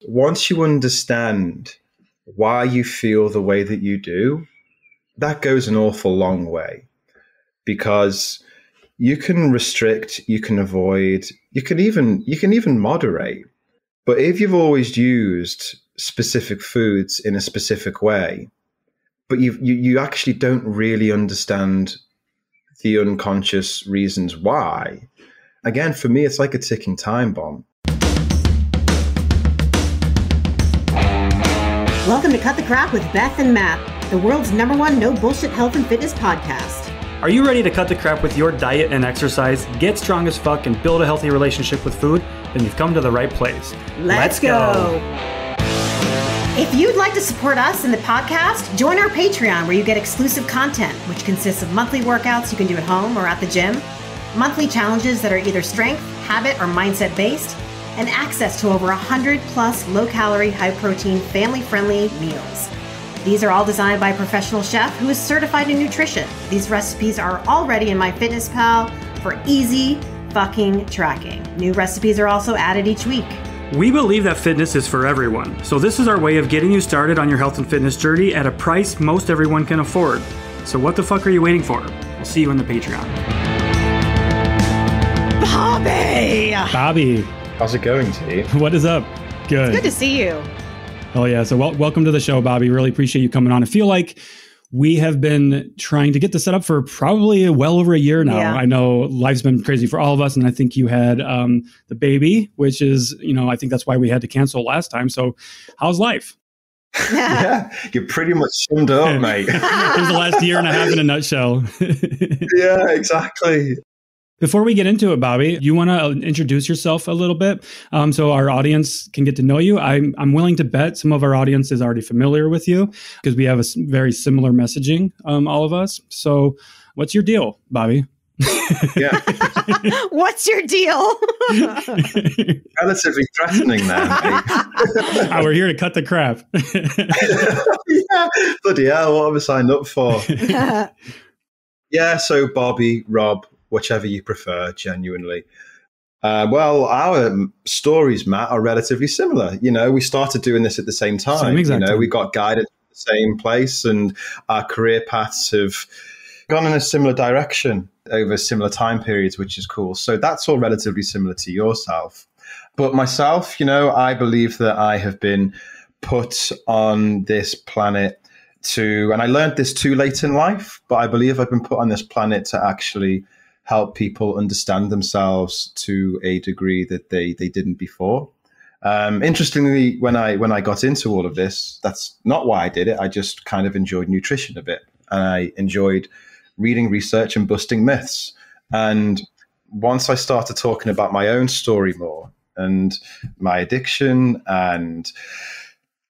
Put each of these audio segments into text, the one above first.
once you understand why you feel the way that you do, that goes an awful long way, because you can restrict, you can avoid, you can even moderate. But if you've always used specific foods in a specific way, but you actually don't really understand the unconscious reasons why, again, for me, it's like a ticking time bomb. Welcome to Cut the Crap with Beth and Matt, the world's #1 no bullshit health and fitness podcast. Are you ready to cut the crap with your diet and exercise, get strong as fuck, and build a healthy relationship with food? Then you've come to the right place. Let's go. If you'd like to support us in the podcast, join our Patreon where you get exclusive content, which consists of monthly workouts you can do at home or at the gym, monthly challenges that are either strength, habit, or mindset based, and access to over 100 plus low-calorie, high-protein, family-friendly meals. These are all designed by a professional chef who is certified in nutrition. These recipes are already in MyFitnessPal for easy fucking tracking. New recipes are also added each week. We believe that fitness is for everyone, so this is our way of getting you started on your health and fitness journey at a price most everyone can afford. So what the fuck are you waiting for? We'll see you in the Patreon. Bobby! How's it going, T? What is up? Good. It's good to see you. Oh, yeah. So welcome to the show, Bobby. Really appreciate you coming on. I feel like we have been trying to get this set up for probably well over a year now. Yeah. I know life's been crazy for all of us. And I think you had the baby, which is, I think that's why we had to cancel last time. So how's life? Yeah, you pretty much summed it up, mate. It was the last year and a half in a nutshell. Yeah, exactly. Before we get into it, Bobby, you want to introduce yourself a little bit so our audience can get to know you? I'm willing to bet some of our audience is already familiar with you because we have a very similar messaging, all of us. So what's your deal, Bobby? Yeah. What's your deal? Relatively threatening there, mate. We're here to cut the crap. Yeah, bloody hell, what have I signed up for? Yeah, so Bobby, Rob, whichever you prefer, genuinely. Well, our stories, Matt, are relatively similar. We started doing this at the same time. Same exact time. We got guided to the same place, and our career paths have gone in a similar direction over similar time periods, which is cool. So that's all relatively similar to yourself. But myself, I believe that I have been put on this planet and I learned this too late in life, but I believe I've been put on this planet to actually help people understand themselves to a degree that they didn't before. Interestingly, when I got into all of this, that's not why I did it. I just kind of enjoyed nutrition a bit. And I enjoyed reading research and busting myths. And once I started talking about my own story more and my addiction and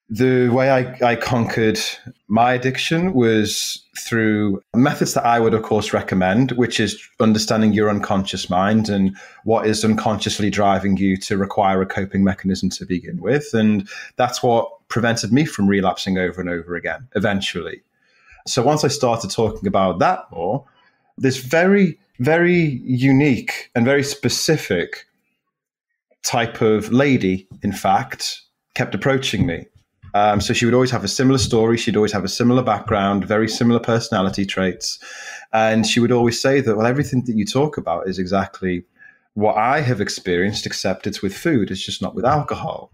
the way I conquered my addiction was through methods that I would, of course, recommend, which is understanding your unconscious mind and what is unconsciously driving you to require a coping mechanism to begin with. And that's what prevented me from relapsing over and over again, eventually. So once I started talking about that more, this very, very unique and very specific type of lady, in fact, kept approaching me. So she would always have a similar story. She'd always have a similar background, very similar personality traits. And she would always say that, well, everything that you talk about is exactly what I have experienced, except it's with food. It's just not with alcohol.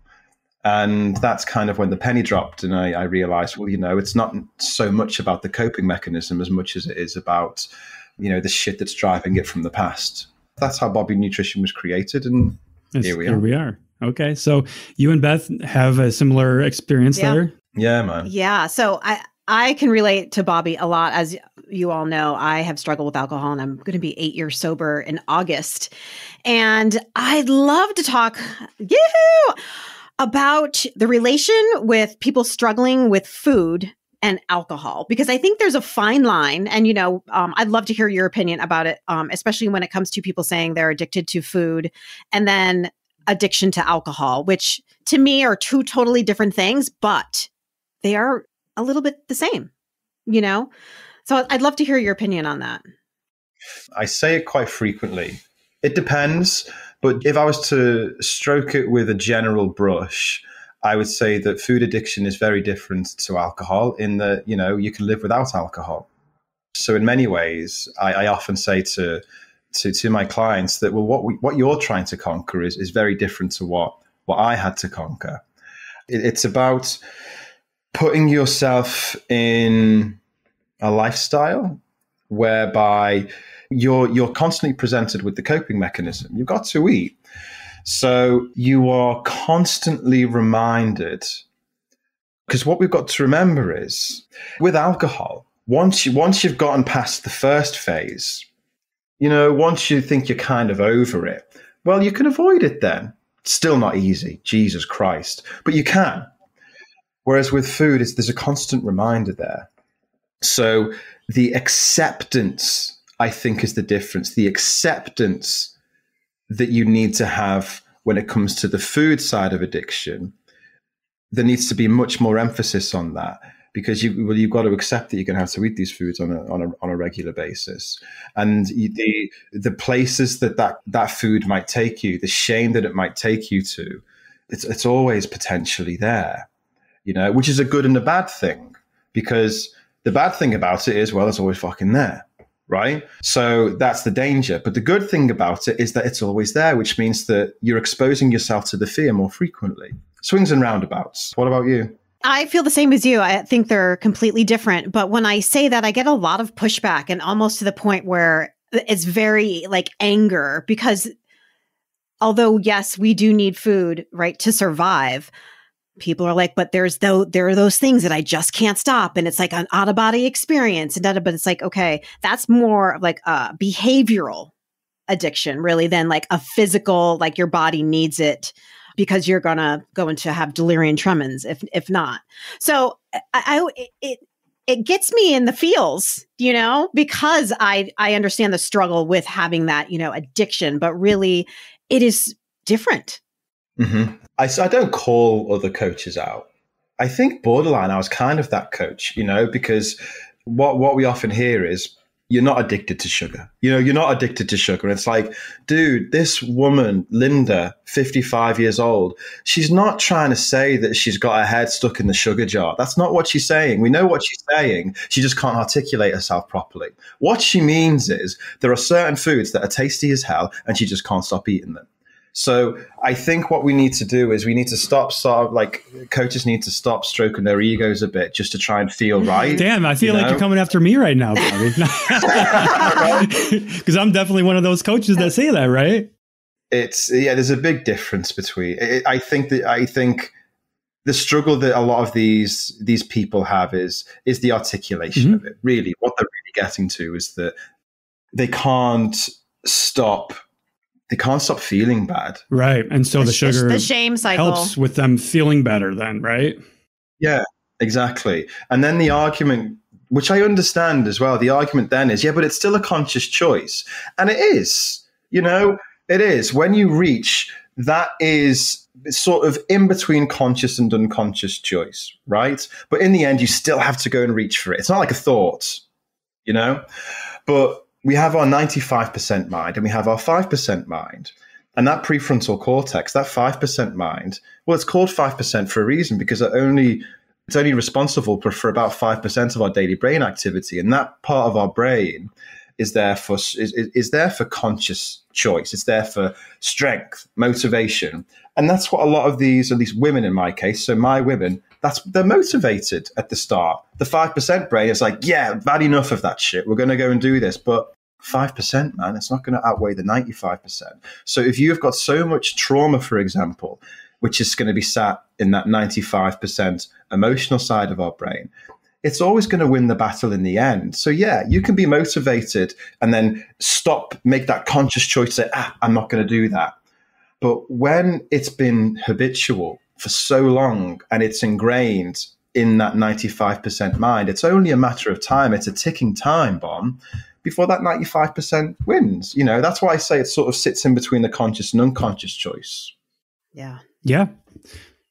And that's kind of when the penny dropped. And I realized, well, it's not so much about the coping mechanism as much as it is about, the shit that's driving it from the past. That's how Bobby Nutrition was created. And here we are. Okay. So you and Beth have a similar experience there? Yeah, man. Yeah. So I can relate to Bobby a lot. As you all know, I have struggled with alcohol and I'm going to be 8 years sober in August. And I'd love to talk about the relation with people struggling with food and alcohol, because I think there's a fine line. And, I'd love to hear your opinion about it, especially when it comes to people saying they're addicted to food and then addiction to alcohol, which to me are two totally different things, but they are a little bit the same, So I'd love to hear your opinion on that. I say it quite frequently. It depends, but if I was to stroke it with a general brush, I would say that food addiction is very different to alcohol in that, you can live without alcohol. So in many ways, I often say to my clients that, well, what you're trying to conquer is very different to what I had to conquer. It's about putting yourself in a lifestyle whereby you're constantly presented with the coping mechanism. You've got to eat. So you are constantly reminded, because what we've got to remember is with alcohol, once you've gotten past the first phase, once you think you're kind of over it, well, you can avoid it then. Still not easy, Jesus Christ, but you can. Whereas with food, there's a constant reminder there. So the acceptance, I think, is the difference. The acceptance that you need to have when it comes to the food side of addiction, there needs to be much more emphasis on that, because you've got to accept that you're going to have to eat these foods on a regular basis, and the places that food might take you, the shame that it might take you to, it's always potentially there, which is a good and a bad thing, because the bad thing about it is, well, it's always fucking there. Right? So that's the danger. But the good thing about it is that it's always there, which means that you're exposing yourself to the fear more frequently. Swings and roundabouts. What about you? I feel the same as you. I think they're completely different. But when I say that, I get a lot of pushback, and almost to the point where it's very like anger, because although, yes, we do need food, right, to survive, people are like, but there are those things that I just can't stop. And it's like an out of body experience. But it's like, okay, that's more like a behavioral addiction really than like a physical, like your body needs it because you're going to go into have delirium tremens if not. So it gets me in the feels, because I understand the struggle with having that, addiction, but really it is different. Mm-hmm. I don't call other coaches out. I think borderline, I was kind of that coach, because what we often hear is, you're not addicted to sugar. You're not addicted to sugar. And it's like, dude, this woman, Linda, 55 years old, she's not trying to say that she's got her head stuck in the sugar jar. That's not what she's saying. We know what she's saying. She just can't articulate herself properly. What she means is there are certain foods that are tasty as hell and she just can't stop eating them. So I think what we need to do is we need to stop coaches need to stop stroking their egos a bit just to try and feel right. Damn, I feel like you're coming after me right now, Bobby. Because I'm definitely one of those coaches that say that, right? There's a big difference between I think the struggle that a lot of these people have is the articulation of it. Really, what they're really getting to is that they can't stop feeling bad. Right. And so the sugar, the shame cycle helps with them feeling better then, right? Yeah, exactly. And then the argument, which I understand as well, the argument then is, but it's still a conscious choice. And it is, it is. When you reach, that is sort of in between conscious and unconscious choice, right? But in the end, you still have to go and reach for it. It's not like a thought, but we have our 95% mind and we have our 5% mind. And that prefrontal cortex, that 5% mind, well, it's called 5% for a reason, because it's only responsible for about 5% of our daily brain activity. And that part of our brain is there for conscious choice. It's there for strength, motivation. And that's what a lot of these, at least women in my case, so my women, they're motivated at the start. The 5% brain is like, yeah, I've had enough of that shit. We're going to go and do this. But 5%, man, it's not going to outweigh the 95%. So if you've got so much trauma, for example, which is going to be sat in that 95% emotional side of our brain, it's always going to win the battle in the end. So yeah, you can be motivated and then make that conscious choice, say, I'm not going to do that. But when it's been habitual for so long and it's ingrained in that 95% mind, it's only a matter of time. It's a ticking time bomb before that 95% wins. That's why I say it sort of sits in between the conscious and unconscious choice. Yeah. Yeah,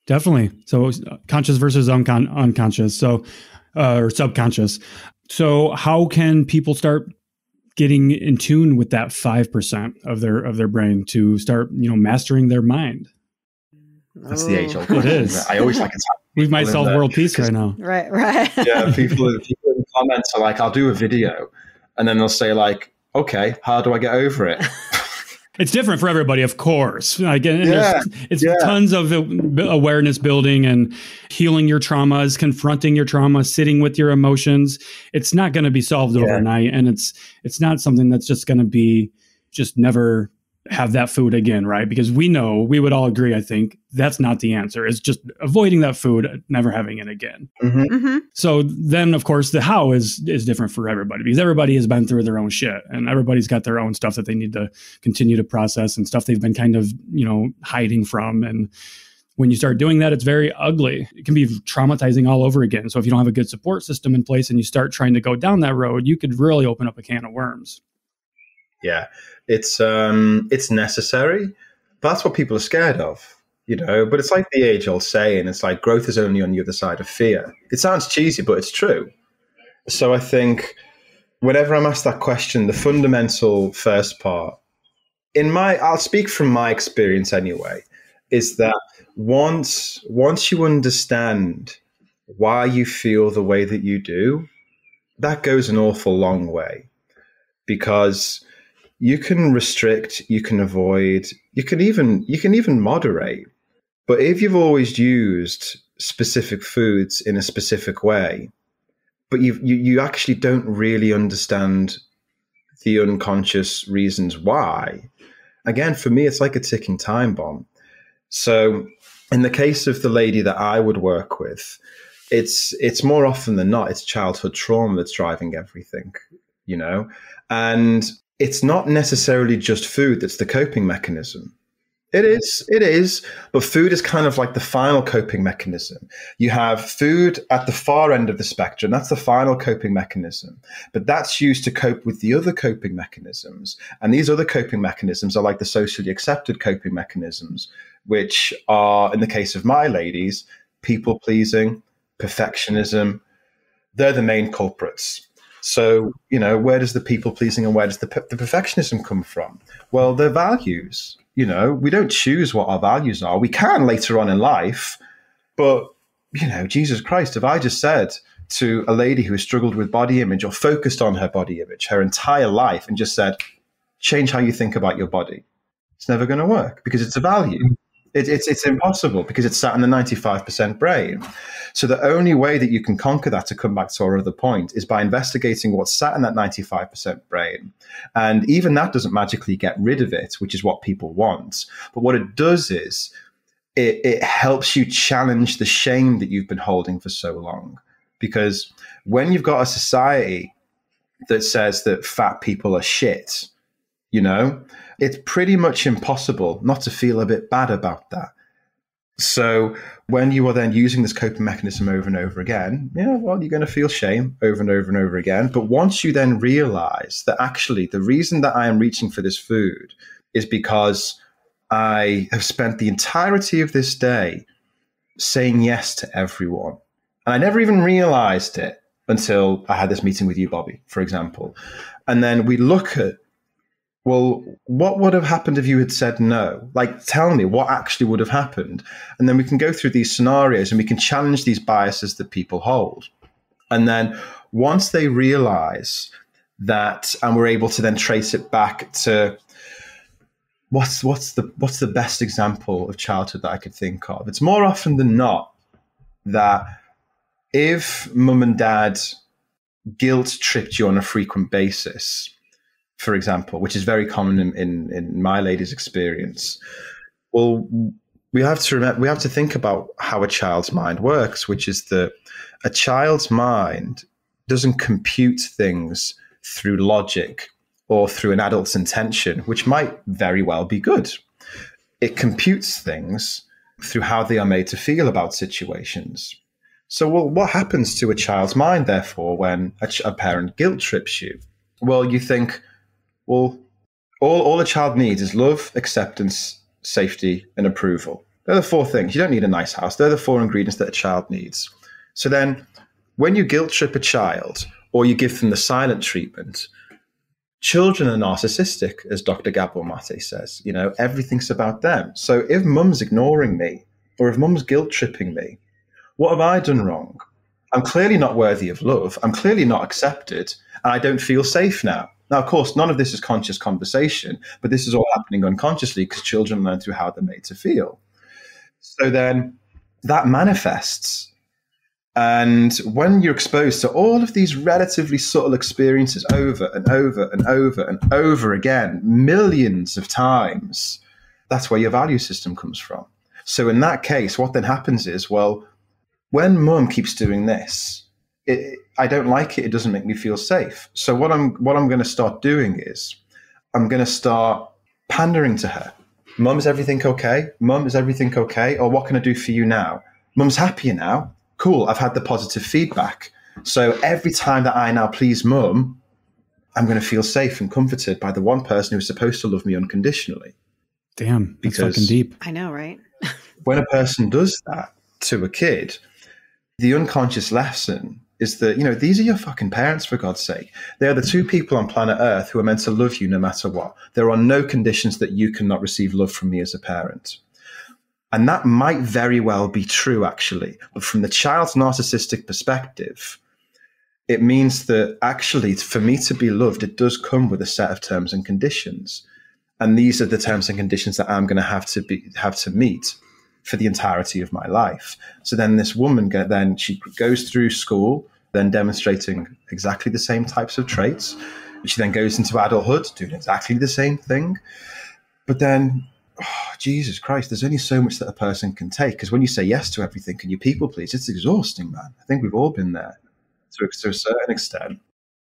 definitely. So conscious versus unconscious. So, or subconscious. So how can people start getting in tune with that 5% of their brain to start, mastering their mind? That's the age-old It question. is. I always like to We might solve world peace right now. Right. yeah, people in the comments are like, I'll do a video. And then they'll say like, okay, how do I get over it? It's different for everybody, of course. Again, it's Yeah. tons of awareness building and healing your traumas, confronting your trauma, sitting with your emotions. It's not going to be solved overnight, and it's not something that's just going to be just never have that food again, right? Because we would all agree, I think, that's not the answer. It's just avoiding that food, never having it again. So then, of course, the how is different for everybody, because everybody has been through their own shit, and everybody's got their own stuff that they need to continue to process, and stuff they've been kind of, hiding from. And when you start doing that, it's very ugly. It can be traumatizing all over again. So if you don't have a good support system in place and you start trying to go down that road, you could really open up a can of worms. Yeah, it's necessary. But that's what people are scared of, But it's like the age-old saying, it's like growth is only on the other side of fear. It sounds cheesy, but it's true. So I think whenever I'm asked that question, the fundamental first part, I'll speak from my experience anyway, is that once you understand why you feel the way that you do, that goes an awful long way, because you can restrict, you can avoid, you can even moderate. But if you've always used specific foods in a specific way, but you actually don't really understand the unconscious reasons why, again, for me, it's like a ticking time bomb. So in the case of the lady that I would work with, it's more often than not, it's childhood trauma that's driving everything, and it's not necessarily just food that's the coping mechanism. It is, but food is kind of like the final coping mechanism. You have food at the far end of the spectrum. That's the final coping mechanism, but that's used to cope with the other coping mechanisms. And these other coping mechanisms are like the socially accepted coping mechanisms, which are, in the case of my ladies, people pleasing, perfectionism. They're the main culprits. So, where does the people pleasing and where does the perfectionism come from? Well, their values. We don't choose what our values are. We can later on in life, but, Jesus Christ, if I just said to a lady who has struggled with body image or focused on her body image her entire life and just said, change how you think about your body, it's never going to work, because it's a value. It's impossible, because it's sat in the 95% brain. So the only way that you can conquer that, to come back to our other point, is by investigating what's sat in that 95% brain. And even that doesn't magically get rid of it, which is what people want. But what it does is it helps you challenge the shame that you've been holding for so long. Because when you've got a society that says that fat people are shit, it's pretty much impossible not to feel a bit bad about that. So when you are then using this coping mechanism over and over again, you're going to feel shame over and over and over again. But once you then realize that actually the reason that I am reaching for this food is because I have spent the entirety of this day saying yes to everyone. And I never even realized it until I had this meeting with you, Bobby, for example. And then we look at, well, what would have happened if you had said no? Like, tell me what actually would have happened. And then we can go through these scenarios and we can challenge these biases that people hold. And then once they realize that, and we're able to then trace it back to what's the best example of childhood that I could think of? It's more often than not that if mum and dad guilt tripped you on a frequent basis, for example, which is very common in my lady's experience, well, we have to think about how a child's mind works, which is that a child's mind doesn't compute things through logic or through an adult's intention, which might very well be good. It computes things through how they are made to feel about situations. So, well, what happens to a child's mind, therefore, when a parent guilt trips you? Well, you think, well, all a child needs is love, acceptance, safety, and approval. They're the four things. You don't need a nice house. They're the four ingredients that a child needs. So then when you guilt trip a child or you give them the silent treatment, children are narcissistic, as Dr. Gabor Mate says. Everything's about them. So if mum's ignoring me or if mum's guilt tripping me, what have I done wrong? I'm clearly not worthy of love. I'm clearly not accepted, and I don't feel safe now. Now, of course, none of this is conscious conversation, but this is all happening unconsciously because children learn through how they're made to feel. So then that manifests. And when you're exposed to all of these relatively subtle experiences over and over and over and over again, millions of times, that's where your value system comes from. So in that case, what then happens is, well, when mum keeps doing this, I don't like it. It doesn't make me feel safe. So what I'm going to start doing is I'm going to start pandering to her. Mum, is everything okay? Mum, is everything okay? Or what can I do for you now? Mum's happier now. Cool. I've had the positive feedback. So every time that I now please mum, I'm going to feel safe and comforted by the one person who's supposed to love me unconditionally. Damn, that's fucking deep. I know, right? When a person does that to a kid, the unconscious lesson is that, these are your fucking parents, for God's sake. They are the two people on planet Earth who are meant to love you no matter what. There are no conditions that you cannot receive love from me as a parent. And that might very well be true, actually. But from the child's narcissistic perspective, it means that actually, for me to be loved, it does come with a set of terms and conditions. And these are the terms and conditions that I'm going to have to meet for the entirety of my life. So then this woman, she goes through school, then demonstrating exactly the same types of traits. She then goes into adulthood, doing exactly the same thing. But then, Jesus Christ, there's only so much that a person can take. Because when you say yes to everything and you people please, it's exhausting, man. I think we've all been there to a certain extent.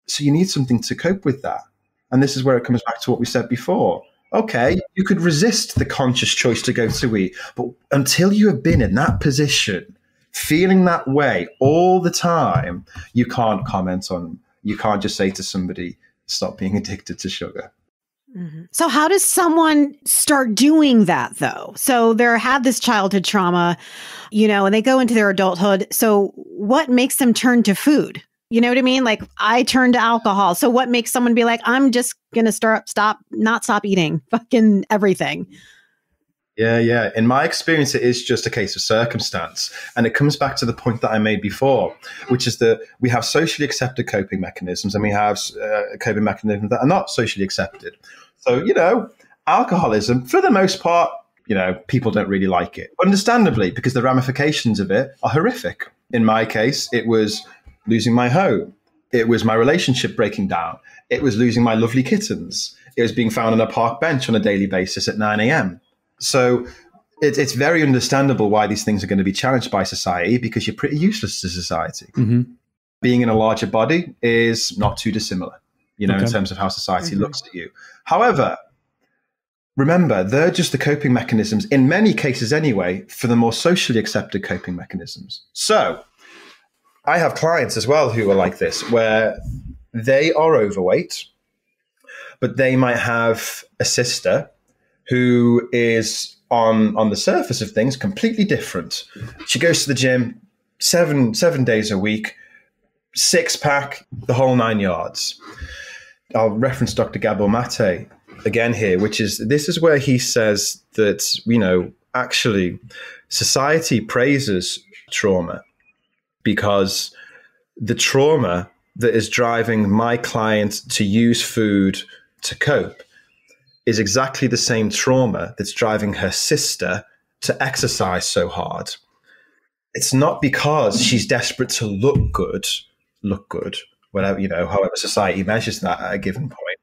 So you need something to cope with that. And this is where it comes back to what we said before. Okay, you could resist the conscious choice to go to eat, but until you have been in that position, feeling that way all the time, you can't you can't just say to somebody, stop being addicted to sugar. Mm-hmm. So how does someone start doing that, though? So they had this childhood trauma, and they go into their adulthood. So what makes them turn to food? You know what I mean? Like, I turn to alcohol. So what makes someone be like, I'm just going to stop eating fucking everything? Yeah. In my experience, it is just a case of circumstance. And it comes back to the point that I made before, which is that we have socially accepted coping mechanisms and we have coping mechanisms that are not socially accepted. So, alcoholism, for the most part, people don't really like it. Understandably, because the ramifications of it are horrific. In my case, it was losing my home. It was my relationship breaking down. It was losing my lovely kittens. It was being found on a park bench on a daily basis at 9 a.m. So it's very understandable why these things are going to be challenged by society, because you're pretty useless to society. Mm-hmm. Being in a larger body is not too dissimilar, in terms of how society looks at you. However, remember, they're just the coping mechanisms, in many cases anyway, for the more socially accepted coping mechanisms. So I have clients as well who are like this, where they are overweight, but they might have a sister who is on the surface of things completely different. She goes to the gym seven days a week, 6-pack, the whole 9 yards. I'll reference Dr. Gabor Mate again here, this is where he says that, actually society praises trauma because the trauma that is driving my client to use food to cope is exactly the same trauma that's driving her sister to exercise so hard. It's not because she's desperate to look good, whatever, however society measures that at a given point.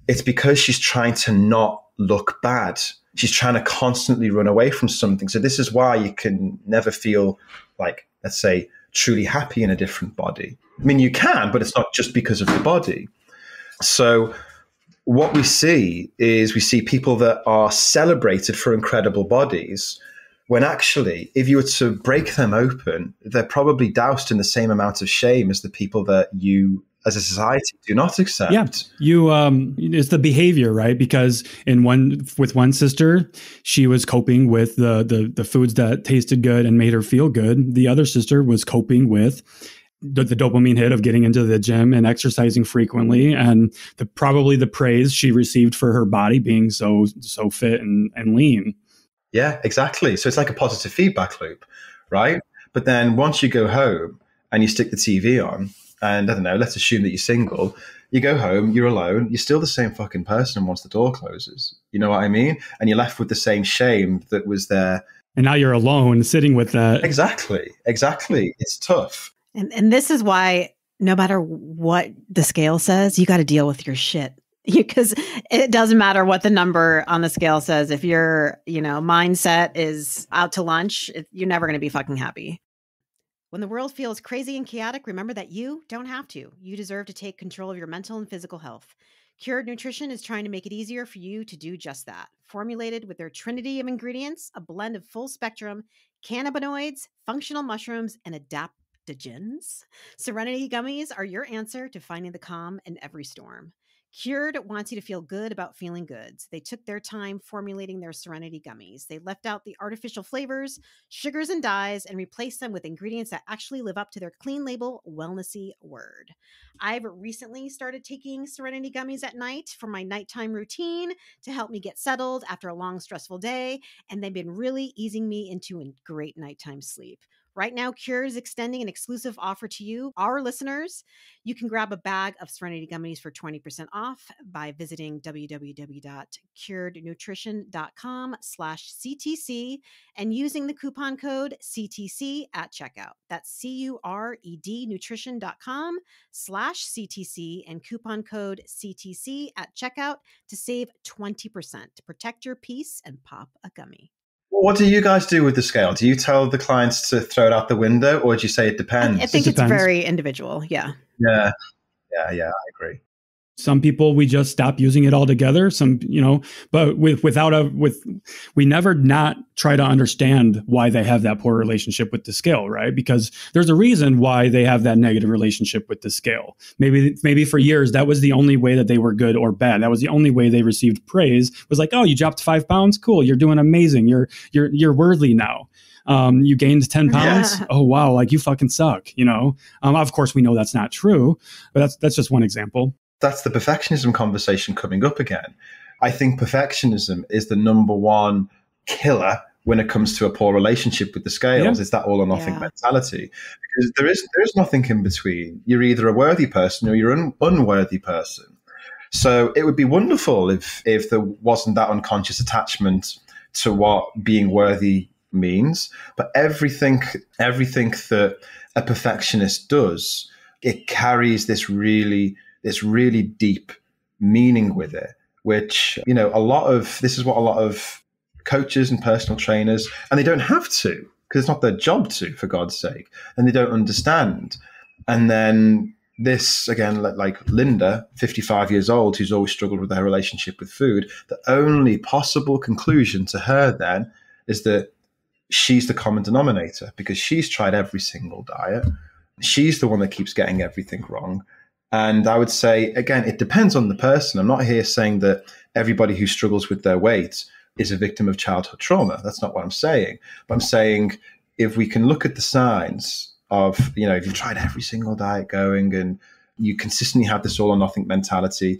It's because she's trying to not look bad. She's trying to constantly run away from something. So this is why you can never feel like, let's say, truly happy in a different body. I mean, you can, but it's not just because of the body. So what we see people that are celebrated for incredible bodies, when actually, if you were to break them open, they're probably doused in the same amount of shame as the people that you, as a society, do not accept. Yeah, it's the behavior, right? Because with one sister, she was coping with the foods that tasted good and made her feel good. The other sister was coping with the dopamine hit of getting into the gym and exercising frequently, and probably the praise she received for her body being so fit and lean. Yeah, exactly. So it's like a positive feedback loop, right? But then once you go home and you stick the TV on, and I don't know, let's assume that you're single, you go home, you're alone, you're still the same fucking person once the door closes. You know what I mean? And you're left with the same shame that was there. And now you're alone sitting with that. Exactly. It's tough. And this is why no matter what the scale says, you got to deal with your shit. Because it doesn't matter what the number on the scale says. If your, mindset is out to lunch, you're never going to be fucking happy. When the world feels crazy and chaotic, remember that you don't have to. You deserve to take control of your mental and physical health. Cured Nutrition is trying to make it easier for you to do just that. Formulated with their trinity of ingredients, a blend of full spectrum cannabinoids, functional mushrooms, and adaptogens, Serenity Gummies are your answer to finding the calm in every storm. Cured wants you to feel good about feeling good. They took their time formulating their Serenity Gummies. They left out the artificial flavors, sugars, and dyes and replaced them with ingredients that actually live up to their clean label, wellnessy word. I've recently started taking Serenity Gummies at night for my nighttime routine to help me get settled after a long, stressful day, and they've been really easing me into a great nighttime sleep. Right now, Cure is extending an exclusive offer to you, our listeners. You can grab a bag of Serenity Gummies for 20% off by visiting www.curednutrition.com/CTC and using the coupon code CTC at checkout. That's CURED nutrition.com/CTC and coupon code CTC at checkout to save 20%. Protect your peace and pop a gummy. What do you guys do with the scale? Do you tell the clients to throw it out the window, or do you say it depends? I think it's very individual. Yeah. Yeah, I agree. Some people, we just stop using it altogether. Some, but we never not try to understand why they have that poor relationship with the scale, right? Because there's a reason why they have that negative relationship with the scale. Maybe for years, that was the only way that they were good or bad. That was the only way they received praise, was like, oh, you dropped 5 pounds? Cool. You're doing amazing. You're worthy now. You gained 10 pounds. Oh, wow. Like, you fucking suck. Of course we know that's not true, but that's just one example. That's the perfectionism conversation coming up again. I think perfectionism is the number one killer when it comes to a poor relationship with the scales. It's that all or nothing mentality. Because there is nothing in between. You're either a worthy person or you're an unworthy person. So it would be wonderful if there wasn't that unconscious attachment to what being worthy means. But everything that a perfectionist does, it carries this really deep meaning with it, which, this is what a lot of coaches and personal trainers, and they don't have to, because it's not their job to, for God's sake, and they don't understand. And then this, again, like Linda, 55 years old, who's always struggled with her relationship with food, the only possible conclusion to her then is that she's the common denominator, because she's tried every single diet. She's the one that keeps getting everything wrong. And I would say, again, it depends on the person. I'm not here saying that everybody who struggles with their weight is a victim of childhood trauma. That's not what I'm saying. But I'm saying, if we can look at the signs of, if you've tried every single diet going and you consistently have this all or nothing mentality,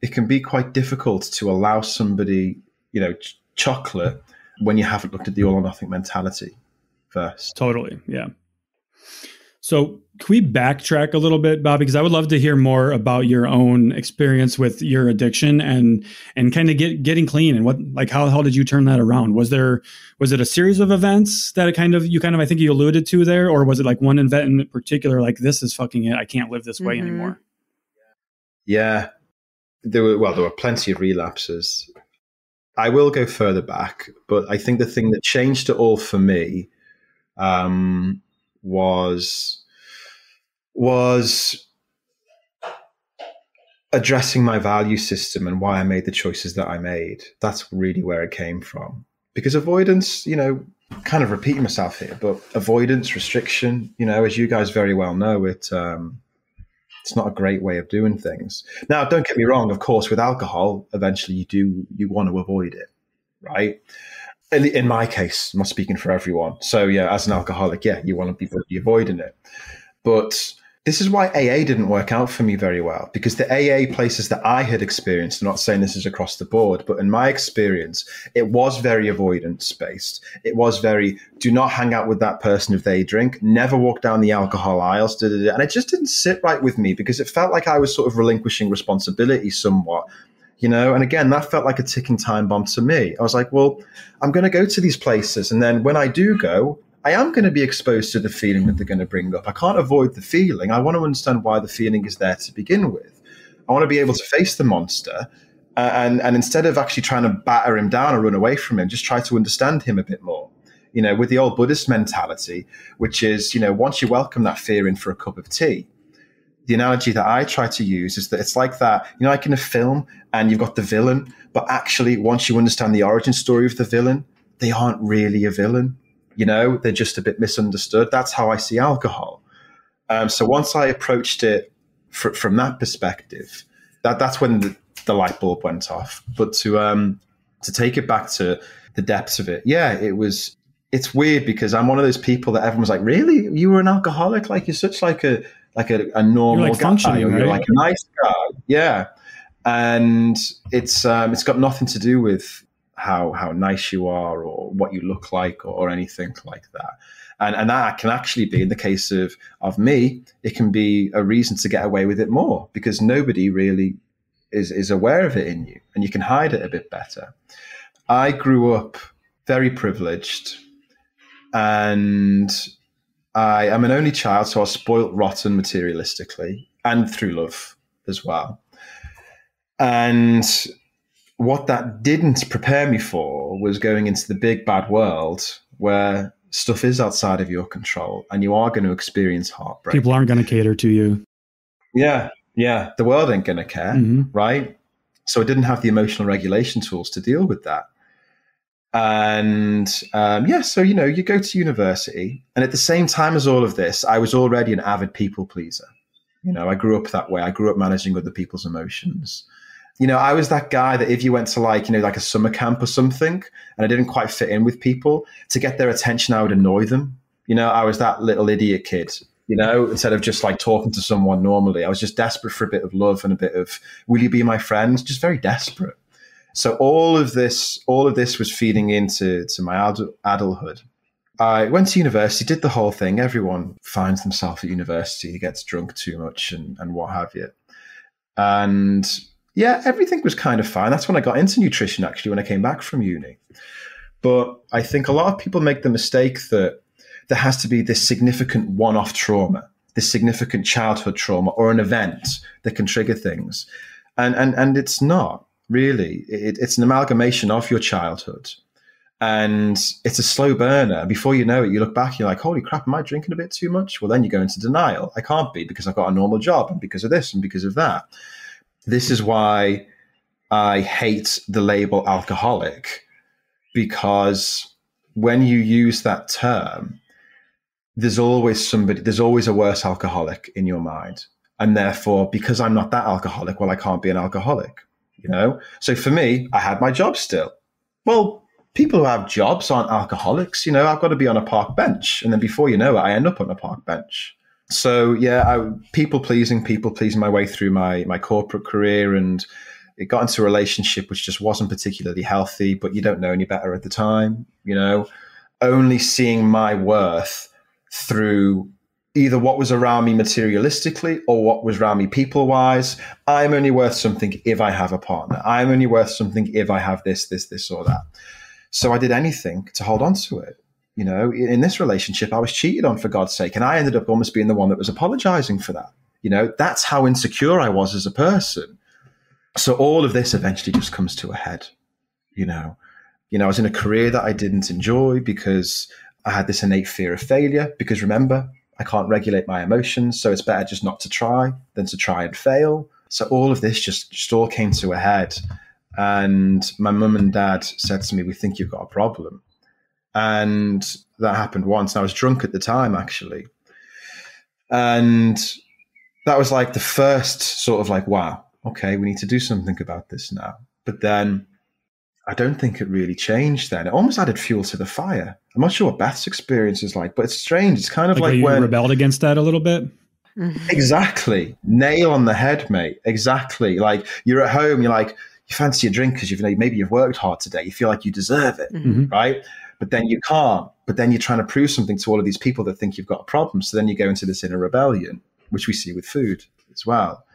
it can be quite difficult to allow somebody, chocolate when you haven't looked at the all or nothing mentality first. Totally. Yeah. So can we backtrack a little bit, Bobby? Because I would love to hear more about your own experience with your addiction and kind of getting clean, and how did you turn that around? Was it a series of events that I think you alluded to there, or was it like one event in particular, like, this is fucking it, I can't live this way anymore? Yeah, there were plenty of relapses. I will go further back, but I think the thing that changed it all for me was addressing my value system and why I made the choices that I made. That's really where it came from. Because avoidance, kind of repeating myself here, but avoidance, restriction, as you guys very well know, it's not a great way of doing things. Now, don't get me wrong. Of course, with alcohol, eventually you want to avoid it, right? In my case, I'm not speaking for everyone. So yeah, as an alcoholic, you want to be avoiding it. But This is why AA didn't work out for me very well, because the AA places that I had experienced, I'm not saying this is across the board, but in my experience, it was very avoidance based. It was very, do not hang out with that person if they drink, never walk down the alcohol aisles, and it just didn't sit right with me because it felt like I was sort of relinquishing responsibility somewhat, you know? And again, that felt like a ticking time bomb to me. I was like, well, I'm going to go to these places. And then when I do go, I am going to be exposed to the feeling that they're going to bring up. I can't avoid the feeling. I want to understand why the feeling is there to begin with. I want to be able to face the monster and instead of actually trying to batter him down or run away from him, just try to understand him a bit more. You know, with the old Buddhist mentality, which is, you know, once you welcome that fear in for a cup of tea, the analogy that I try to use is that it's like that, you know, like in a film and you've got the villain, but actually once you understand the origin story of the villain, they aren't really a villain. You know, they're just a bit misunderstood. That's how I see alcohol. So once I approached it from that perspective, that's when the light bulb went off. But to take it back to the depths of it, yeah, it's weird because I'm one of those people that everyone's like, really? You were an alcoholic? Like you're such like a normal like guy, or you're right? like a nice guy. Yeah. And it's got nothing to do with how nice you are or what you look like or anything like that. And that can actually be, in the case of me, it can be a reason to get away with it more because nobody really is aware of it in you and you can hide it a bit better. I grew up very privileged and I am an only child, so I was spoilt rotten materialistically and through love as well. And what that didn't prepare me for was going into the big bad world where stuff is outside of your control and you are going to experience heartbreak. People aren't going to cater to you. Yeah. The world ain't going to care, right? So I didn't have the emotional regulation tools to deal with that. And so, you know, you go to university and at the same time as all of this, I was already an avid people pleaser. You know, I grew up that way. I grew up managing other people's emotions. You know, I was that guy that if you went to like, you know, like a summer camp or something and I didn't quite fit in with people, to get their attention, I would annoy them. You know, I was that little idiot kid, you know, instead of just like talking to someone normally. I was just desperate for a bit of love and a bit of, will you be my friend? Just very desperate. So all of this was feeding into my adulthood. I went to university, did the whole thing. Everyone finds themselves at university, gets drunk too much and what have you. And yeah, everything was kind of fine. That's when I got into nutrition, actually, when I came back from uni. But I think a lot of people make the mistake that there has to be this significant one-off trauma, this significant childhood trauma or an event that can trigger things. And it's not really. It's an amalgamation of your childhood. And it's a slow burner. Before you know it, you look back, you're like, holy crap, am I drinking a bit too much? Well, then you go into denial. I can't be because I've got a normal job and because of this and because of that. This is why I hate the label alcoholic, because when you use that term, there's always a worse alcoholic in your mind. And therefore, because I'm not that alcoholic, well, I can't be an alcoholic, you know? So for me, I had my job still. Well, people who have jobs aren't alcoholics, you know, I've got to be on a park bench. And then before you know it, I end up on a park bench. So yeah, people pleasing my way through my corporate career, and it got into a relationship which just wasn't particularly healthy, but you don't know any better at the time, you know, only seeing my worth through either what was around me materialistically or what was around me people-wise. I'm only worth something if I have a partner. I'm only worth something if I have this, or that. So I did anything to hold on to it. You know, in this relationship, I was cheated on, for God's sake, and I ended up almost being the one that was apologizing for that. You know, that's how insecure I was as a person. So all of this eventually just comes to a head. You know, I was in a career that I didn't enjoy because I had this innate fear of failure. Because remember, I can't regulate my emotions, so it's better just not to try than to try and fail. So all of this just all came to a head. And my mum and dad said to me, "We think you've got a problem." And that happened once. And I was drunk at the time, actually. And that was like the first sort of like, wow, okay, we need to do something about this now. But then I don't think it really changed then. It almost added fuel to the fire. I'm not sure what Beth's experience is like, but it's strange. It's kind of like you when rebelled against that a little bit. Exactly. Nail on the head, mate. Exactly. Like you're at home, you're like, you fancy a drink because maybe you've worked hard today. You feel like you deserve it, right? But then you can't. But then you're trying to prove something to all of these people that think you've got a problem. So then you go into this inner rebellion, which we see with food as well,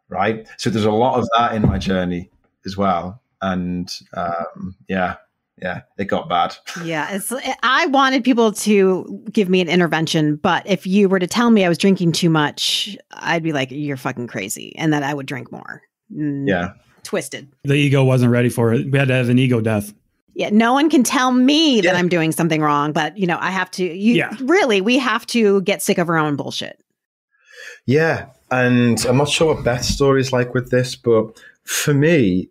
right? So there's a lot of that in my journey as well. And it got bad. Yeah, I wanted people to give me an intervention, but if you were to tell me I was drinking too much, I'd be like, you're fucking crazy, and that I would drink more. Yeah. Twisted. The ego wasn't ready for it. We had to have an ego death. Yeah, no one can tell me that I'm doing something wrong, but I have to. Really, we have to get sick of our own bullshit. Yeah, and I'm not sure what Beth's story is like with this, but for me,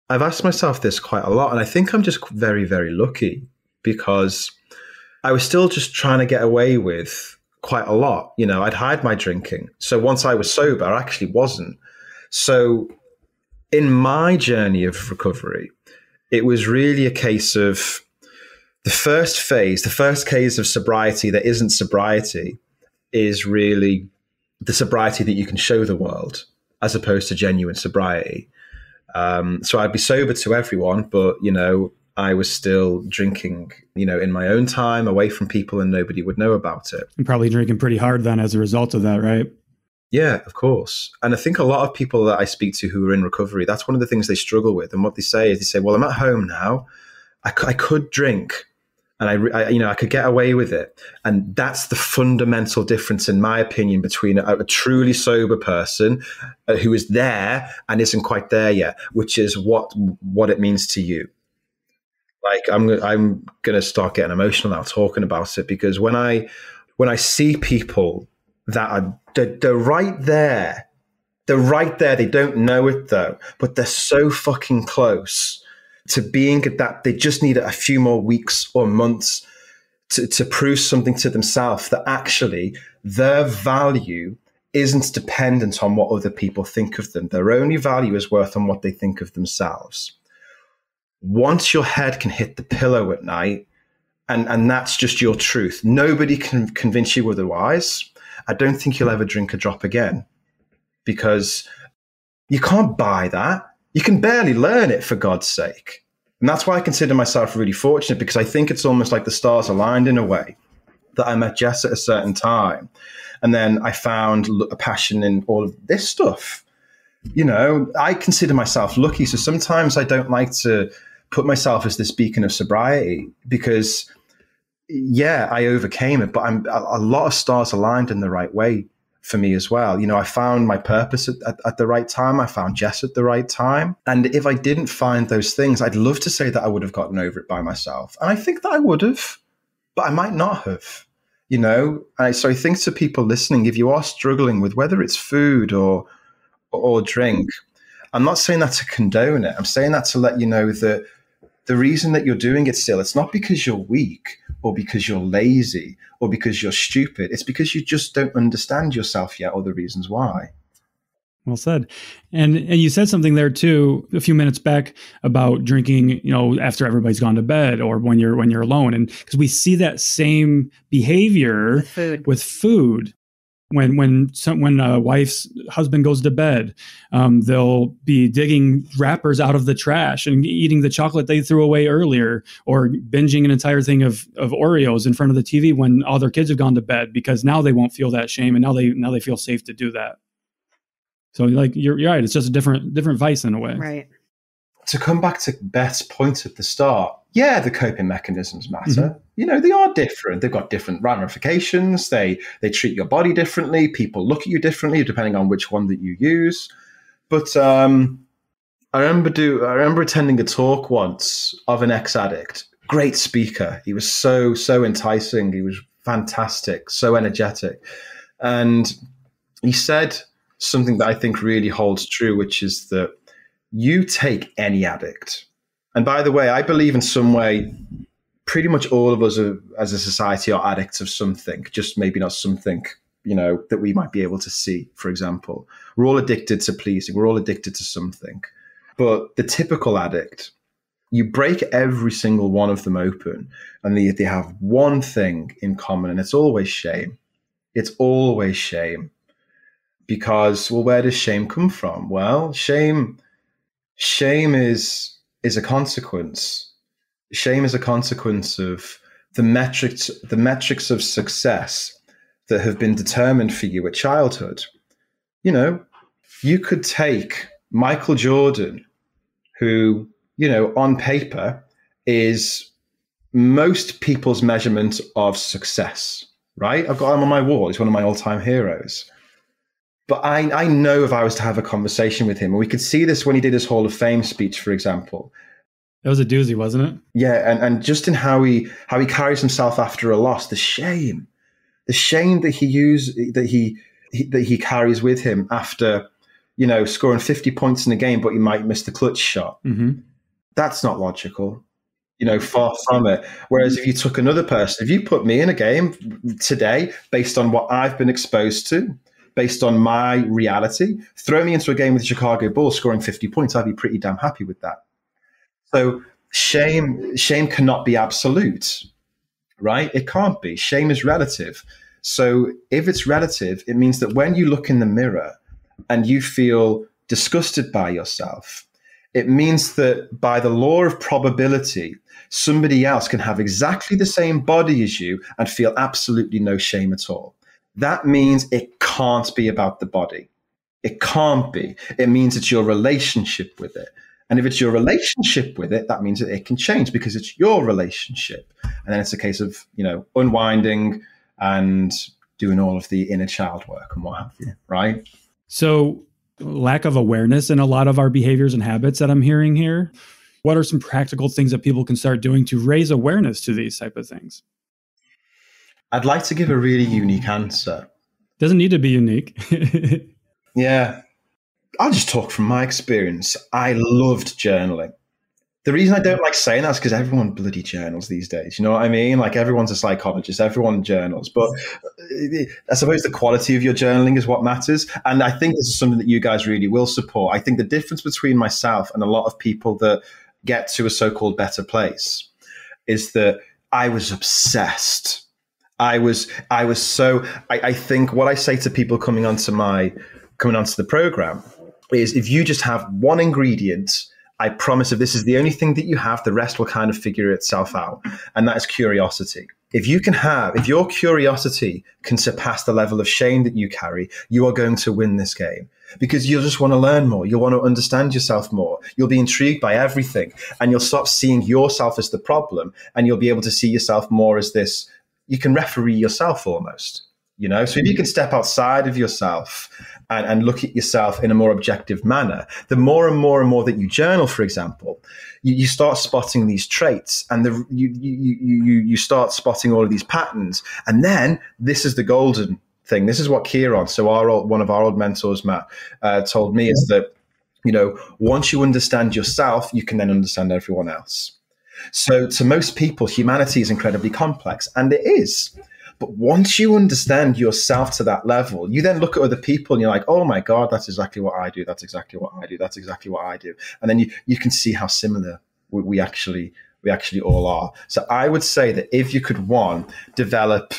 I've asked myself this quite a lot, and I think I'm just very, very lucky because I was still just trying to get away with quite a lot. I'd hide my drinking. So once I was sober, I actually wasn't. So in my journey of recovery, it was really a case of the first phase of sobriety that isn't sobriety is really the sobriety that you can show the world as opposed to genuine sobriety. So I'd be sober to everyone, but, I was still drinking, in my own time away from people and nobody would know about it. And probably drinking pretty hard then as a result of that, right? Yeah, of course. And I think a lot of people that I speak to who are in recovery, that's one of the things they struggle with. And what they say, well, I'm at home now. I could drink and I could get away with it. And that's the fundamental difference, in my opinion, between a truly sober person who is there and isn't quite there yet, which is what it means to you. Like I'm going to start getting emotional now talking about it, because when I see people that are they're right there, they don't know it though, but they're so fucking close to being at that. They just need a few more weeks or months to prove something to themselves, that actually their value isn't dependent on what other people think of them. Their only value is worth on what they think of themselves. Once your head can hit the pillow at night, and that's just your truth, nobody can convince you otherwise, I don't think you'll ever drink a drop again, because you can't buy that. You can barely learn it, for God's sake. And that's why I consider myself really fortunate, because I think it's almost like the stars aligned in a way, that I met Jess at a certain time. And then I found a passion in all of this stuff. I consider myself lucky. So sometimes I don't like to put myself as this beacon of sobriety, because I overcame it, but a lot of stars aligned in the right way for me as well. I found my purpose at the right time. I found Jess at the right time. And if I didn't find those things, I'd love to say that I would have gotten over it by myself. And I think that I would have, but I might not have, So I think to people listening, if you are struggling with whether it's food or drink, I'm not saying that to condone it. I'm saying that to let you know that the reason that you're doing it still, it's not because you're weak or because you're lazy or because you're stupid. It's because you just don't understand yourself yet, or the reasons why. Well said. And you said something there too a few minutes back about drinking, after everybody's gone to bed or when you're alone. And because we see that same behavior with food. When a wife's husband goes to bed, they'll be digging wrappers out of the trash and eating the chocolate they threw away earlier, or binging an entire thing of Oreos in front of the TV when all their kids have gone to bed, because now they won't feel that shame, and now they feel safe to do that. So you're right, it's just a different vice in a way. Right. To come back to Beth's point at the start, the coping mechanisms matter. Mm-hmm. They are different. They've got different ramifications. They treat your body differently. People look at you differently depending on which one that you use. But I remember attending a talk once of an ex-addict. Great speaker. He was so enticing. He was fantastic, so energetic. And he said something that I think really holds true, which is that you take any addict. And by the way, I believe in some way, pretty much all of us as a society are addicts of something, just maybe not something, that we might be able to see, for example. We're all addicted to pleasing. We're all addicted to something. But the typical addict, you break every single one of them open, and they have one thing in common, and it's always shame. It's always shame. because, well, where does shame come from? Well, shame is a consequence. Shame is a consequence of the metrics of success that have been determined for you at childhood. You know, you could take Michael Jordan, who, you know, on paper is most people's measurement of success, right? I've got him on my wall. He's one of my all-time heroes. But I know if I was to have a conversation with him, and we could see this when he did his Hall of Fame speech, for example. It was a doozy, wasn't it? Yeah, and just in how he carries himself after a loss, the shame that he carries with him after, you know, scoring 50 points in a game, but he might miss the clutch shot. Mm-hmm. That's not logical. You know, far from it. Whereas if you took another person, if you put me in a game today based on what I've been exposed to, based on my reality, throw me into a game with the Chicago Bulls scoring 50 points, I'd be pretty damn happy with that. So shame cannot be absolute, right? It can't be. Shame is relative. So if it's relative, it means that when you look in the mirror and you feel disgusted by yourself, it means that by the law of probability, somebody else can have exactly the same body as you and feel absolutely no shame at all. That means it can't be about the body. It can't be. It means it's your relationship with it. And if it's your relationship with it, that means that it can change because it's your relationship. And then it's a case of, you know, unwinding and doing all of the inner child work and what have you, right? So lack of awareness in a lot of our behaviors and habits that I'm hearing here. What are some practical things that people can start doing to raise awareness to these type of things? I'd like to give a really unique answer. Doesn't need to be unique. Yeah. I'll just talk from my experience. I loved journaling. The reason I don't like saying that is because everyone bloody journals these days. You know what I mean? Like everyone's a psychologist, everyone journals. But I suppose the quality of your journaling is what matters. And I think this is something that you guys really will support. I think the difference between myself and a lot of people that get to a so-called better place is that I was obsessed. I think what I say to people coming onto the program is if you just have one ingredient, I promise if this is the only thing that you have, the rest will kind of figure itself out. And that is curiosity. If your curiosity can surpass the level of shame that you carry, you are going to win this game because you'll just want to learn more. You'll want to understand yourself more. You'll be intrigued by everything and you'll stop seeing yourself as the problem and you'll be able to see yourself more as this. You can referee yourself almost, you know? So if you can step outside of yourself and look at yourself in a more objective manner, the more and more that you journal, for example, you start spotting these traits and you start spotting all of these patterns. And then this is the golden thing. This is what Kieran, so one of our old mentors, Matt, told me is that, you know, once you understand yourself, you can then understand everyone else. So to most people, humanity is incredibly complex, and it is. But once you understand yourself to that level, you then look at other people and you're like, oh my God, that's exactly what I do. That's exactly what I do. That's exactly what I do. And then you can see how similar we actually all are. So I would say that if you could, one, develop,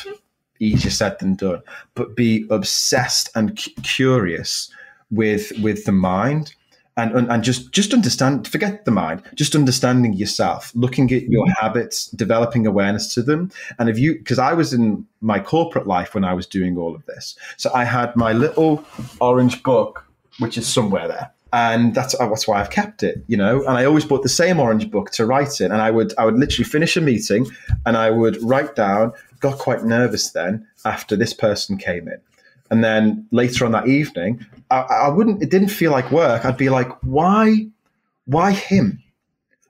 easier said than done, but be obsessed and curious with the mind, and just understand, forget the mind, just understanding yourself, looking at your habits, developing awareness to them. And because I was in my corporate life when I was doing all of this. So I had my little orange book, which is somewhere there. And that's why I've kept it, you know, and I always bought the same orange book to write in. And I would literally finish a meeting and I would write down, got quite nervous then after this person came in. And then later on that evening, it didn't feel like work. I'd be like, why him?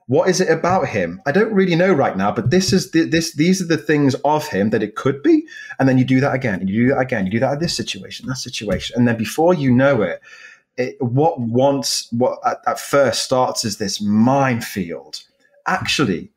What is it about him? I don't really know right now, but these are the things of him that it could be. And then you do that again, and you do that again. You do that in this situation, that situation. And then before you know it, what at first starts as this minefield, actually,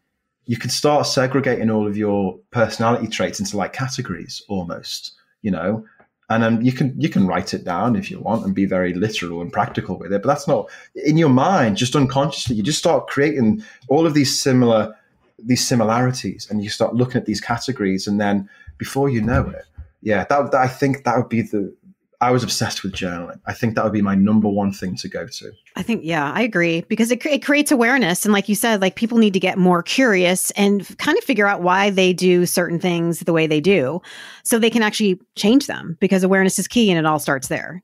you can start segregating all of your personality traits into like categories almost, you know. And you can write it down if you want and be very literal and practical with it. But that's not in your mind, just unconsciously. You just start creating all of these similarities, and you start looking at these categories. And then before you know it, yeah, I think that would be I was obsessed with journaling. I think that would be my number one thing to go to. I think, yeah, I agree, because it creates awareness. And like you said, like people need to get more curious and kind of figure out why they do certain things the way they do so they can actually change them, because awareness is key and it all starts there.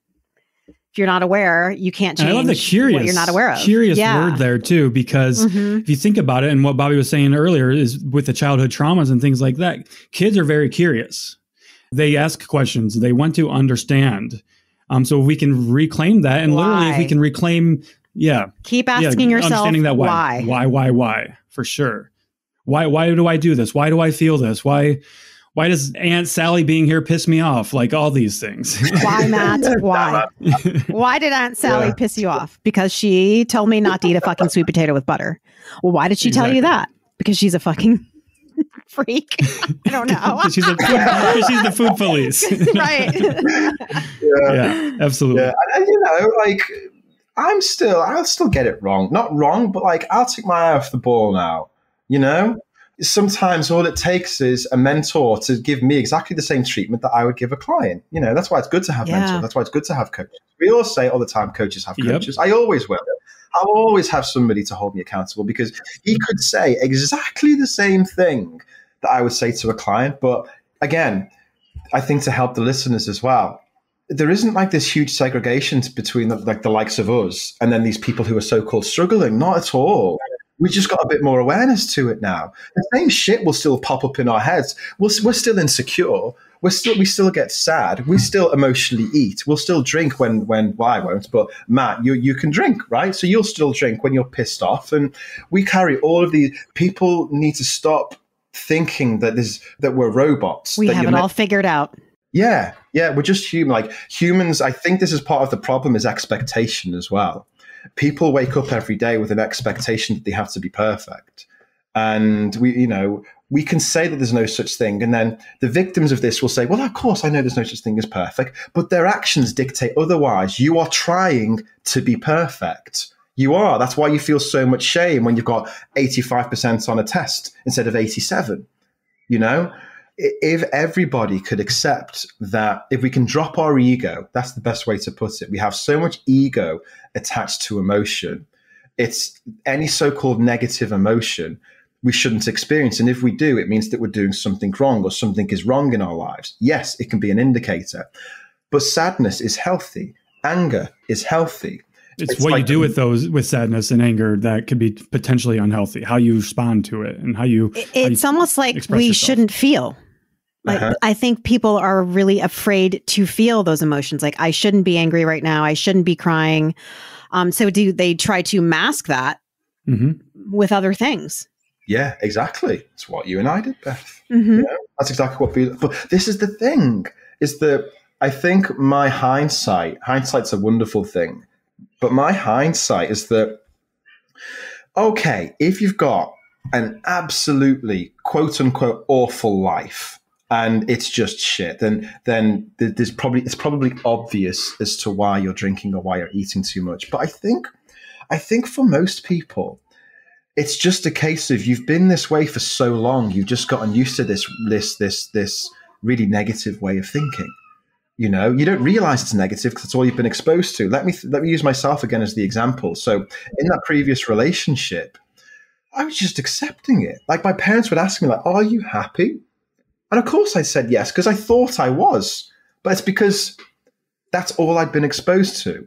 If you're not aware, you can't change. And I love the curious, what you're not aware of. Curious word there too, because if you think about it, and what Bobby was saying earlier is with the childhood traumas and things like that, kids are very curious. They ask questions. They want to understand. So if we can reclaim that, and literally if we can reclaim, keep asking yourself understanding that why, for sure. Why do I do this? Why do I feel this? Why does Aunt Sally being here piss me off? Like all these things. Why, Matt? Why? Why did Aunt Sally piss you off? Because she told me not to eat a fucking sweet potato with butter. Well, why did she tell you that? Because she's a fucking freak. I don't know. she's the food police. Right. Yeah, absolutely. Yeah. And, like I'll still get it wrong. Not wrong, but like I'll take my eye off the ball now. Sometimes all it takes is a mentor to give me exactly the same treatment that I would give a client. That's why it's good to have mentors. That's why it's good to have coaches. We all say all the time, coaches have coaches. Yep. I always will. I'll always have somebody to hold me accountable, because he could say exactly the same thing that I would say to a client. But again, I think to help the listeners as well, there isn't like this huge segregation between the likes of us and then these people who are so-called struggling. Not at all. We just got a bit more awareness to it now. The same shit will still pop up in our heads. We're still insecure. We still get sad. We still emotionally eat. We'll still drink when well, I won't, but Matt, you can drink, right? So you'll still drink when you're pissed off. And we carry all of these. People need to stop thinking that we're robots. We have it all figured out. Yeah. We're just human. Like humans, I think this is part of the problem, is expectation as well. People wake up every day with an expectation that they have to be perfect. And we can say that there's no such thing. And then the victims of this will say, well, of course, I know there's no such thing as perfect, but their actions dictate otherwise. You are trying to be perfect. You are. That's why you feel so much shame when you've got 85% on a test instead of 87. If everybody could accept that, if we can drop our ego, that's the best way to put it. We have so much ego attached to emotion. It's any so-called negative emotion we shouldn't experience. And if we do, it means that we're doing something wrong or something is wrong in our lives. Yes, it can be an indicator, but sadness is healthy. Anger is healthy. It's what you do with sadness and anger that could be potentially unhealthy, how you respond to it and how you. It's almost like we shouldn't feel. Like, I think people are really afraid to feel those emotions. Like, I shouldn't be angry right now. I shouldn't be crying. So do they try to mask that with other things? Yeah, exactly. It's what you and I did, Beth. That's exactly what. But this is the thing: is that I think my hindsight's a wonderful thing, but my hindsight is that okay, if you've got an absolutely quote unquote awful life, and it's just shit, then it's probably obvious as to why you're drinking or why you're eating too much. But I think for most people, it's just a case of you've been this way for so long, you've just gotten used to this really negative way of thinking. You don't realize it's negative because it's all you've been exposed to. Let me use myself again as the example. So in that previous relationship, I was just accepting it. Like my parents would ask me, like, "Are you happy?" And of course I said yes, because I thought I was, but it's because that's all I'd been exposed to.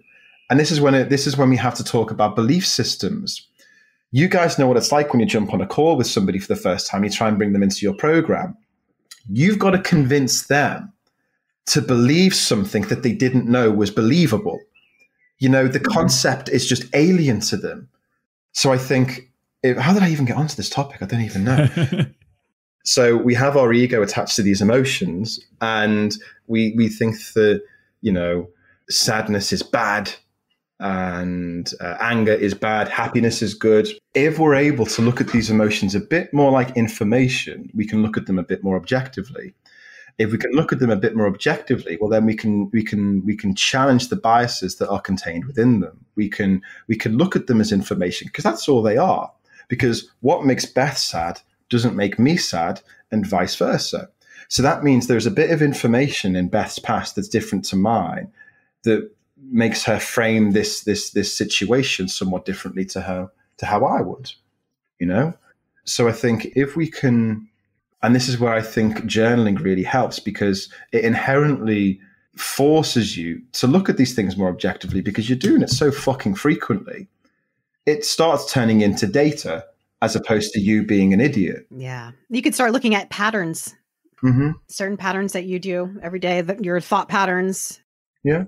And this is when we have to talk about belief systems. You guys know what it's like when you jump on a call with somebody for the first time, you try and bring them into your program. You've got to convince them to believe something that they didn't know was believable. The concept is just alien to them. So I think, how did I even get onto this topic? I don't even know. So we have our ego attached to these emotions, and we think that, sadness is bad and anger is bad, happiness is good. If we're able to look at these emotions a bit more like information, we can look at them a bit more objectively. If we can look at them a bit more objectively, well, then we can challenge the biases that are contained within them. We can look at them as information, because that's all they are. Because what makes Beth sad doesn't make me sad, and vice versa. So that means there's a bit of information in Beth's past that's different to mine. that makes her frame this situation somewhat differently to how I would, you know? So I think if we can, and this is where I think journaling really helps, because it inherently forces you to look at these things more objectively, because you're doing it so fucking frequently. It starts turning into data as opposed to you being an idiot. Yeah. You could start looking at patterns, certain patterns that you do every day, that your thought patterns. Yeah,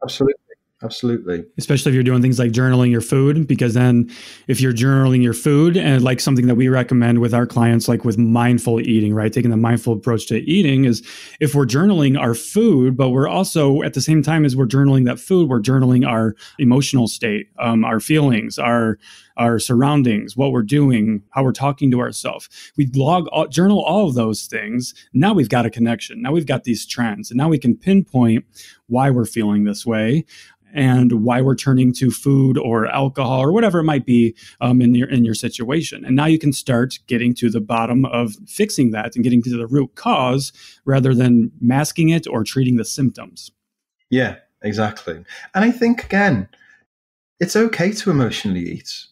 absolutely. Absolutely. Especially if you're doing things like journaling your food, because then if you're journaling your food, and like something that we recommend with our clients, like with mindful eating, right? Taking the mindful approach to eating is if we're journaling our food, but we're also at the same time as we're journaling that food, we're journaling our emotional state, our feelings, our surroundings, what we're doing, how we're talking to ourselves. We journal all of those things. Now we've got a connection. Now we've got these trends, and now we can pinpoint why we're feeling this way, and why we're turning to food or alcohol or whatever it might be in your situation. And now you can start getting to the bottom of fixing that and getting to the root cause rather than masking it or treating the symptoms. Yeah, exactly. And I think, again, it's okay to emotionally eat.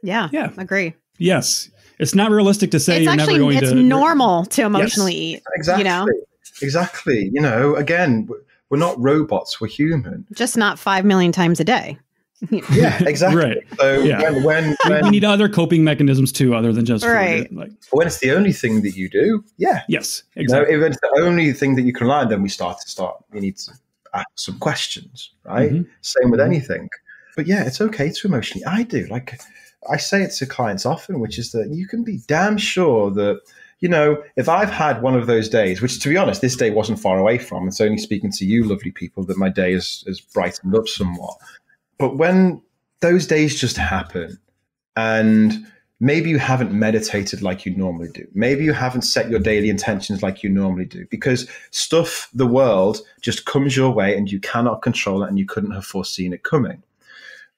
Yeah, agree. Yes. It's not realistic to say it's it's normal to emotionally eat. Exactly. You know? Exactly. You know, again, we're not robots, we're human. Just not 5 million times a day. Yeah, exactly. Right. So when we need other coping mechanisms too, other than just right. food. Like, when it's the only thing that you do, yes, exactly. You know, if it's the only thing that you can learn, then we need to ask some questions, right? Same with anything. But yeah, it's okay to emotionally. I say it to clients often, which is that you can be damn sure that, you know, if I've had one of those days, which to be honest, this day wasn't far away from, it's only speaking to you lovely people that my day has brightened up somewhat. But when those days just happen, and maybe you haven't meditated like you normally do, maybe you haven't set your daily intentions like you normally do, because the world just comes your way and you cannot control it and you couldn't have foreseen it coming.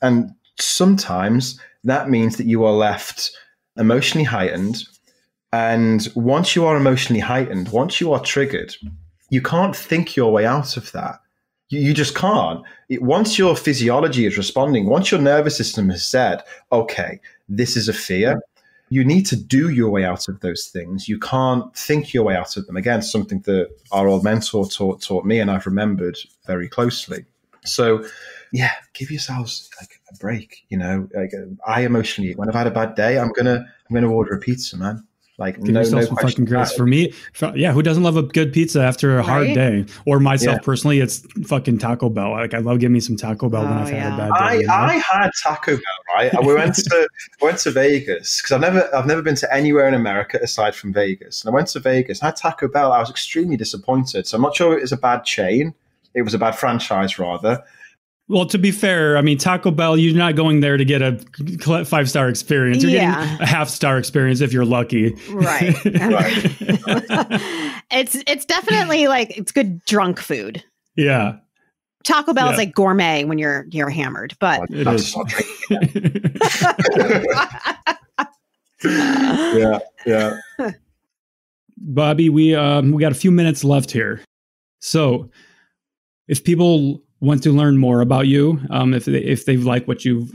And sometimes that means that you are left emotionally heightened. And once you are emotionally heightened, once you are triggered, you can't think your way out of that. You just can't. Once your physiology is responding, once your nervous system has said, okay, this is a fear, you need to do your way out of those things. You can't think your way out of them. Again, something that our old mentor taught me, and I've remembered very closely. So yeah, give yourselves like a break, you know. Like I emotionally, when I've had a bad day, I'm gonna order a pizza, man. Like give yourself some fucking grace. For me, who doesn't love a good pizza after a hard day? Or myself personally, it's fucking Taco Bell. Like I love giving me some Taco Bell when I've had a bad day. I had Taco Bell, right? We went to Vegas because I've never been to anywhere in America aside from Vegas. And I went to Vegas. I had Taco Bell. I was extremely disappointed. So I'm not sure it was a bad chain. It was a bad franchise, rather. Well, to be fair, I mean, Taco Bell, you're not going there to get a 5-star experience. You're getting a half-star experience if you're lucky. Right. It's definitely like, it's good drunk food. Yeah. Taco Bell is like gourmet when you're hammered, but it is. Yeah. Bobby, we got a few minutes left here. So if people want to learn more about you, if they like what you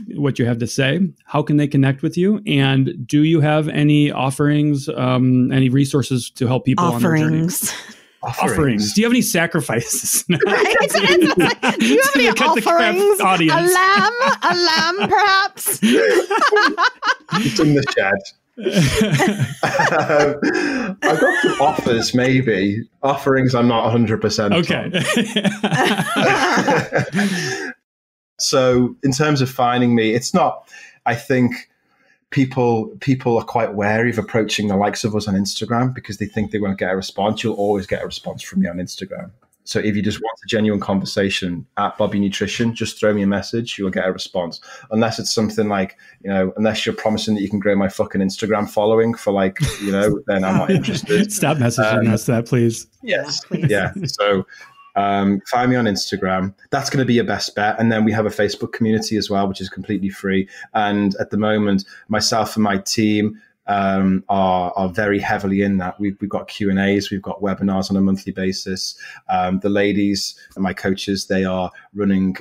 have to say, how can they connect with you? And do you have any offerings, any resources to help people on their journey? Offerings. Do you have any sacrifices? Right? Do you have any offerings? A lamb, perhaps? It's in the shed. I've got some offers, maybe. Offerings, I'm not 100%. Okay. So in terms of finding me, it's not, I think people are quite wary of approaching the likes of us on Instagram because they think they won't get a response. You'll always get a response from me on Instagram. So if you just want a genuine conversation at Bobby Nutrition, just throw me a message. You'll get a response. Unless it's something like, you know, unless you're promising that you can grow my fucking Instagram following for like, you know, then I'm not interested. Stop messaging us that, please. Yes. Please. Yeah. So find me on Instagram. That's going to be your best bet. And then we have a Facebook community as well, which is completely free. And at the moment, myself and my team, are very heavily in that. We've got Q&As, we've got webinars on a monthly basis. The ladies, my coaches, they are running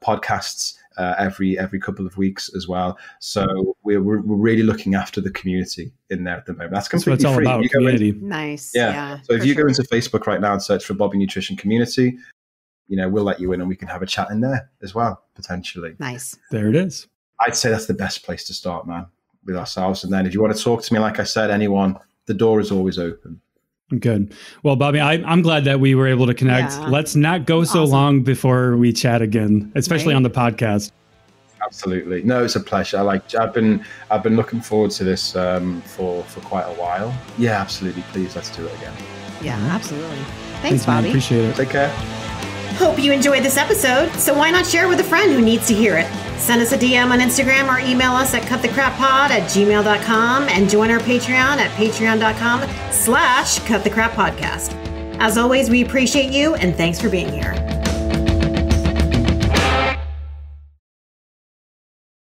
podcasts every couple of weeks as well. So we're really looking after the community in there at the moment. That's completely free. That's what it's all about, community. Nice. Yeah. So if you go into Facebook right now and search for Bobby Nutrition Community, we'll let you in and we can have a chat in there as well, potentially. Nice. There it is. I'd say that's the best place to start, man, with ourselves. And then if you want to talk to me, like I said, anyone, the door is always open. Good. Well, Bobby, I'm glad that we were able to connect. Yeah. Let's not go so long before we chat again, especially on the podcast. Absolutely. No, it's a pleasure. I've been looking forward to this for quite a while. Yeah, absolutely. Please, let's do it again. Yeah, absolutely. Thanks, Bobby. Man, appreciate it. Take care. Hope you enjoyed this episode, so why not share with a friend who needs to hear it? Send us a DM on Instagram or email us at cutthecrappod@gmail.com and join our Patreon at patreon.com/cutthecrappodcast. As always, we appreciate you and thanks for being here.